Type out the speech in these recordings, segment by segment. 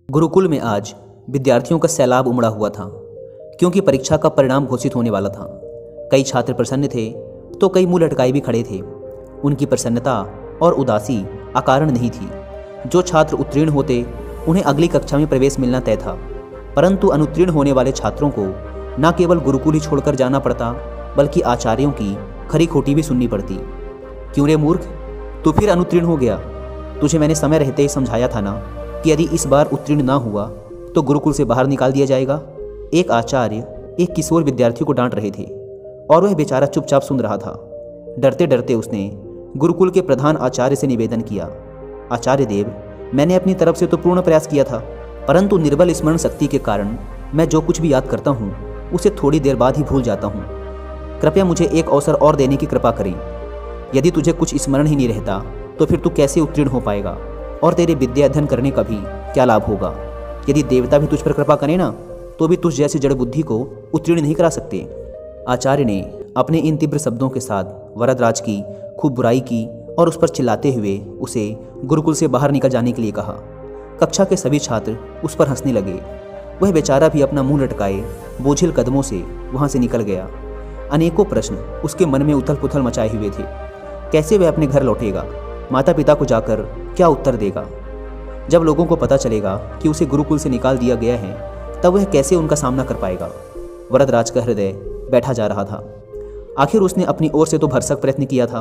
गुरुकुल में आज विद्यार्थियों का सैलाब उमड़ा हुआ था, क्योंकि परीक्षा का परिणाम घोषित होने वाला था। कई छात्र प्रसन्न थे तो कई मुंह लटकाए भी खड़े थे। उनकी प्रसन्नता और उदासी अकारण नहीं थी। जो छात्र उत्तीर्ण होते उन्हें अगली कक्षा में प्रवेश मिलना तय था, परंतु अनुत्तीर्ण होने वाले छात्रों को न केवल गुरुकुल ही छोड़कर जाना पड़ता, बल्कि आचार्यों की खरी खोटी भी सुननी पड़ती। क्यों रे मूर्ख, तू फिर अनुत्तीर्ण हो गया? तुझे मैंने समय रहते ही समझाया था ना कि यदि इस बार उत्तीर्ण ना हुआ तो गुरुकुल से बाहर निकाल दिया जाएगा। एक आचार्य एक किशोर विद्यार्थी को डांट रहे थे और वह बेचारा चुपचाप सुन रहा था। डरते डरते उसने गुरुकुल के प्रधान आचार्य से निवेदन किया, आचार्य देव, मैंने अपनी तरफ से तो पूर्ण प्रयास किया था, परंतु निर्बल स्मरण शक्ति के कारण मैं जो कुछ भी याद करता हूँ उसे थोड़ी देर बाद ही भूल जाता हूँ। कृपया मुझे एक अवसर और देने की कृपा करें। यदि तुझे कुछ स्मरण ही नहीं रहता तो फिर तू कैसे उत्तीर्ण हो पाएगा और तेरे विद्या अध्ययन करने का भी क्या लाभ होगा? यदि देवता भी तुझ पर कृपा करें ना तो भी तुझ जैसी जड़ बुद्धि को उत्तीर्ण नहीं करा सकते। आचार्य ने अपने इन तीव्र शब्दों के साथ वरदराज की खूब बुराई की और उस पर चिल्लाते हुए उसे गुरुकुल से बाहर निकल जाने के लिए कहा। कक्षा के सभी छात्र उस पर हंसने लगे। वह बेचारा भी अपना मुंह लटकाए बोझिल कदमों से वहां से निकल गया। अनेकों प्रश्न उसके मन में उथल पुथल मचाए हुए थे। कैसे वह अपने घर लौटेगा? माता पिता को जाकर क्या उत्तर देगा? जब लोगों को पता चलेगा कि उसे गुरुकुल से निकाल दिया गया है तब वह कैसे उनका सामना कर पाएगा? वरदराज का हृदय बैठा जा रहा था। आखिर उसने अपनी ओर से तो भरसक प्रयत्न किया था,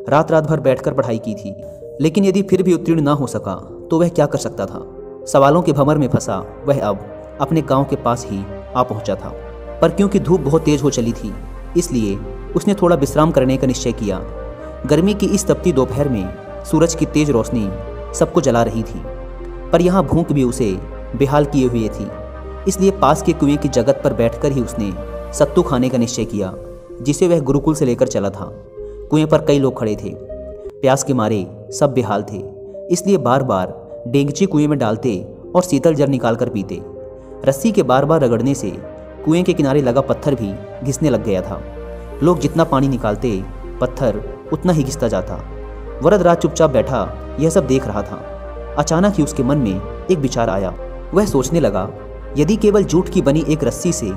रात रात भर बैठकर पढ़ाई की थी, लेकिन यदि फिर भी उत्तीर्ण ना हो सका तो वह क्या कर सकता था? सवालों के भंवर में फंसा वह अब अपने गांव के पास ही आ पहुंचा था, पर क्योंकि धूप बहुत तेज हो चली थी इसलिए उसने थोड़ा विश्राम करने का निश्चय किया। गर्मी की इस तपती दोपहर में सूरज की तेज रोशनी सबको जला रही थी, पर यहाँ भूख भी उसे बेहाल किए हुए थी। इसलिए पास के कुएं की जगत पर बैठकर ही उसने सत्तू खाने का निश्चय किया, जिसे वह गुरुकुल से लेकर चला था। कुएं पर कई लोग खड़े थे। प्यास के मारे सब बेहाल थे, इसलिए बार बार डेंगची कुएं में डालते और शीतल जल निकाल कर पीते। रस्सी के बार बार रगड़ने से कुएं के किनारे लगा पत्थर भी घिसने लग गया था। लोग जितना पानी निकालते पत्थर उतना ही घिसता जाता। वरदराज चुपचाप बैठा यह सब देख रहा था। अचानक ही उसके मन में एक विचार आया। वह सोचने लगा, यदि केवल जूट की बनी एक रस्सी से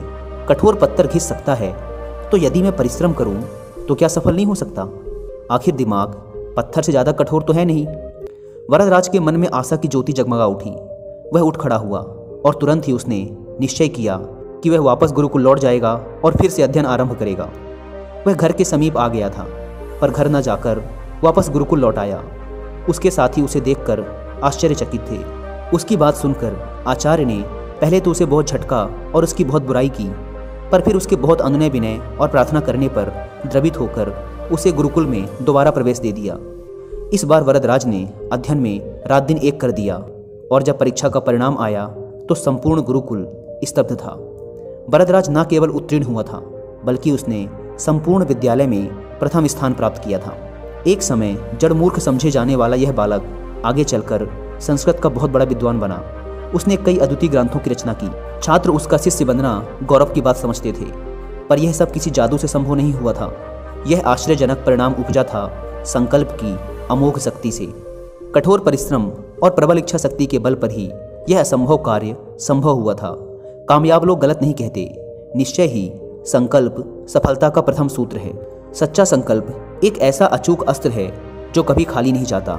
कठोर पत्थर घिस सकता है तो यदि मैं परिश्रम करूं तो क्या सफल नहीं हो सकता? आखिर दिमाग पत्थर से ज़्यादा कठोर तो है नहीं। वरदराज के मन में आशा की ज्योति जगमगा उठी। वह उठ खड़ा हुआ और तुरंत ही उसने निश्चय किया कि वह वापस गुरुकुल लौट जाएगा और फिर से अध्ययन आरंभ करेगा। वह घर के समीप आ गया था, पर घर न जाकर वापस गुरुकुल लौट आया। उसके साथी उसे देखकर आश्चर्यचकित थे। उसकी बात सुनकर आचार्य ने पहले तो उसे बहुत झटका और उसकी बहुत बुराई की, पर फिर उसके बहुत अनुनय विनय और प्रार्थना करने पर द्रवित होकर उसे गुरुकुल में दोबारा प्रवेश दे दिया। इस बार वरदराज ने अध्ययन में रात दिन एक कर दिया और जब परीक्षा का परिणाम आया तो संपूर्ण गुरुकुल स्तब्ध था। वरदराज न केवल उत्तीर्ण हुआ था, बल्कि उसने संपूर्ण विद्यालय में प्रथम स्थान प्राप्त किया था। एक समय जड़ मूर्ख समझे जाने वाला यह बालक आगे चलकर संस्कृत का बहुत बड़ा विद्वान बना। उसने कई अद्वितीय ग्रंथों की रचना की। छात्र उसका शिष्य बनना गौरव की बात समझते थे, पर यह सब किसी जादू से संभव नहीं हुआ था। यह आश्चर्यजनक परिणाम उपजा था संकल्प की अमोघ शक्ति से। कठोर परिश्रम और प्रबल इच्छा शक्ति के बल पर ही यह असंभव कार्य संभव हुआ था। कामयाब लोग गलत नहीं कहते। निश्चय ही संकल्प सफलता का प्रथम सूत्र है। सच्चा संकल्प एक ऐसा अचूक अस्त्र है जो कभी खाली नहीं जाता।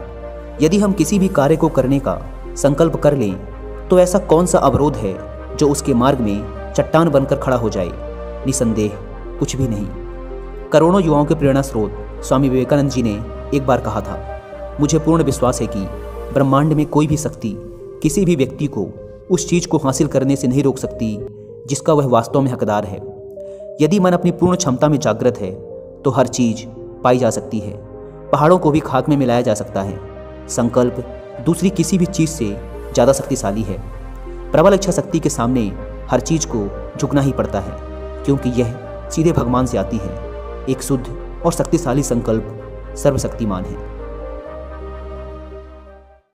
यदि हम किसी भी कार्य को करने का संकल्प कर लें तो ऐसा कौन सा अवरोध है जो उसके मार्ग में चट्टान बनकर खड़ा हो जाए? निसंदेह कुछ भी नहीं। करोड़ों युवाओं के प्रेरणा स्रोत स्वामी विवेकानंद जी ने एक बार कहा था, मुझे पूर्ण विश्वास है कि ब्रह्मांड में कोई भी शक्ति किसी भी व्यक्ति को उस चीज को हासिल करने से नहीं रोक सकती जिसका वह वास्तव में हकदार है। यदि मन अपनी पूर्ण क्षमता में जागृत है तो हर चीज पाई जा सकती है। पहाड़ों को भी खाक में मिलाया जा सकता है। संकल्प दूसरी किसी भी चीज से ज़्यादा शक्तिशाली है। प्रबल इच्छा शक्ति के सामने हर चीज को झुकना ही पड़ता है, क्योंकि यह सीधे भगवान से आती है। एक शुद्ध और शक्तिशाली संकल्प सर्वशक्तिमान है।